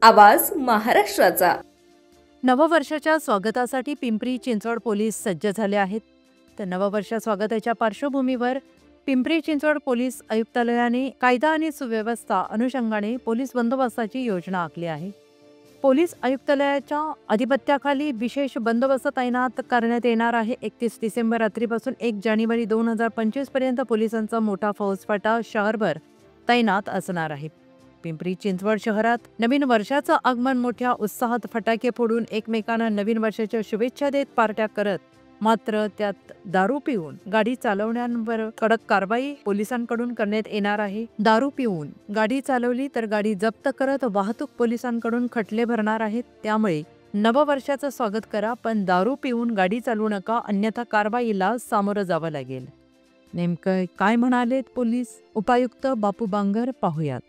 आवाज महाराष्ट्राचा। नववर्षाच्या स्वागतासाठी पिंपरी चिंचवड पोलीस सज्ज झाले आहेत। तर नववर्ष स्वागताच्या पार्श्वभूमीवर पिंपरी चिंचवड पोलीस आयुक्तालयाने कायदा आणि सुव्यवस्था अनुषंगाने पोलीस बंदोबस्ताची योजना आखली आहे। पोलीस आयुक्तालयाच्या अधिपत्याखाली विशेष बंदोबस्त तैनात करण्यात येणार आहे। 31 डिसेंबर रात्रीपासून 1 जानेवारी 2025 पर्यंत पोलिसांचा मोठा फौजफाटा शहरभर तैनात असणार आहे। पिंपरी चिंचवड शहरात नवीन वर्षाचं आगमन मोठ्या उत्साहात फटाके फोडून एकमेकांना नवीन वर्षाच्या शुभेच्छा देत पार्ट्या करत, मात्र त्यात दारू पिऊन गाडी चालवण्यावर कडक कारवाई पोलिसांकडून करण्यात येणार आहे। दारू पिऊन गाडी चालवली तर गाडी जप्त करत वाहतूक पोलिसांकडून खटले भरणार आहेत। त्यामुळे नववर्षाचं स्वागत करा, पण दारू पिऊन गाडी चालवू नका, अन्यथा कारवाईला सामोरं जावं लागेल। नेमकं काय म्हणालेत पोलीस उपायुक्त बापू बांगर, पाहूयात।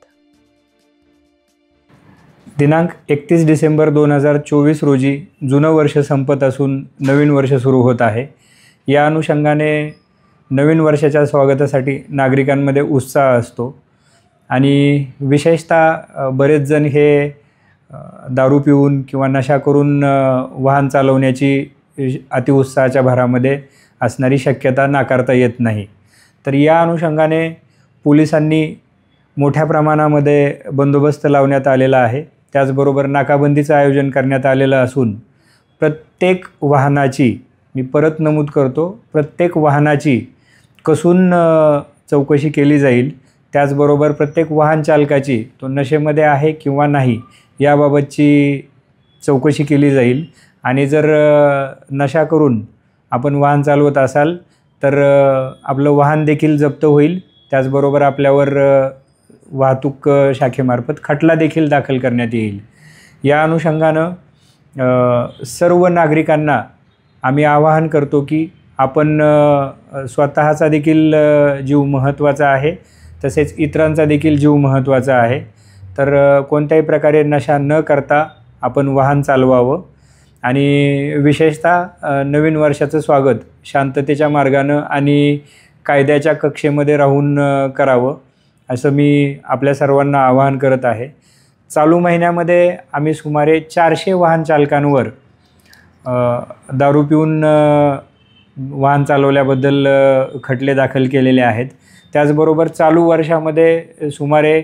दिनांक 31 डिसेंबर 2024 रोजी जुनं वर्ष संपत असून नवीन वर्ष सुरू होत आहे। या अनुषंगाने नवीन वर्षाच्या स्वागतासाठी नागरिकांमध्ये उत्साह असतो आणि विशेषतः बरेच जण हे दारू पिऊन किंवा नशा करून वाहन चालवण्याची अतिउत्साहाच्या भरामध्ये असणारी शक्यता नाकारता येत नाही। तर या अनुषंगाने पोलिसांनी मोठ्या प्रमाणामध्ये बंदोबस्त लावण्यात आलेला आहे। त्याचबरोबर नाकाबंदीचं आयोजन करण्यात आलेलं असून प्रत्येक वाहनाची, मी परत नमूद करतो, प्रत्येक वाहनाची कसून चौकशी केली जाईल। त्याचबरोबर प्रत्येक वाहन चालकाची तो नशेमध्ये आहे किंवा नाही याबाबतची चौकशी केली जाईल आणि जर नशा करून आपण वाहन चालवत असाल तर आपलं वाहन देखील जप्त होईल। त्याचबरोबर आपल्यावर वाहतूक शाखेमार्फत खटला देखील दाखल करण्यात येईल। या अनुषंगानं सर्व नागरिकांना आम्ही आवाहन करतो की आपण स्वतःचा देखील जीव महत्त्वाचा आहे, तसेच इतरांचा देखील जीव महत्त्वाचा आहे। तर कोणत्याही प्रकारे नशा न करता आपण वाहन चालवावं आणि विशेषतः नवीन वर्षाचं स्वागत शांततेच्या मार्गानं आणि कायद्याच्या कक्षेमध्ये राहून करावं असं मी आपल्या सर्वांना आवाहन करत आहे। चालू महिन्यामध्ये आम्ही सुमारे 400 वाहन चालकांवर दारू पिऊन वाहन चालवल्याबद्दल खटले दाखल केलेले आहेत। त्याचबरोबर चालू वर्षामध्ये सुमारे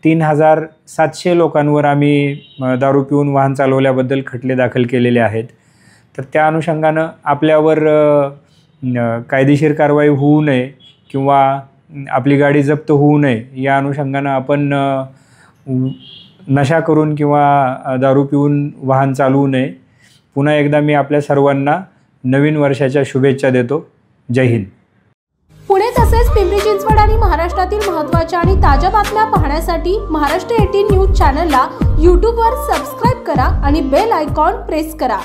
3700 लोकांवर आम्ही दारू पिऊन वाहन चालवल्याबद्दल खटले दाखल केलेले आहेत। तर त्या अनुषंगानं आपल्यावर कायदेशीर कारवाई होऊ नये किंवा आपली गाडी जप्त होऊ नये या अनुषंगानं आपण नशा करून किंवा दारू पिऊन वाहन चालवू नये। पुन्हा एकदा मी आपल्या सर्वांना नवीन वर्षाच्या शुभेच्छा देतो। जय हिंद। पुणे तसेच पिंपरी चिंचवड आणि महाराष्ट्रातील महत्त्वाच्या आणि ताज्या बातम्या पाहण्यासाठी महाराष्ट्र 18 न्यूज चॅनलला यूट्यूबवर सबस्क्राईब करा आणि बेल आयकॉन प्रेस करा।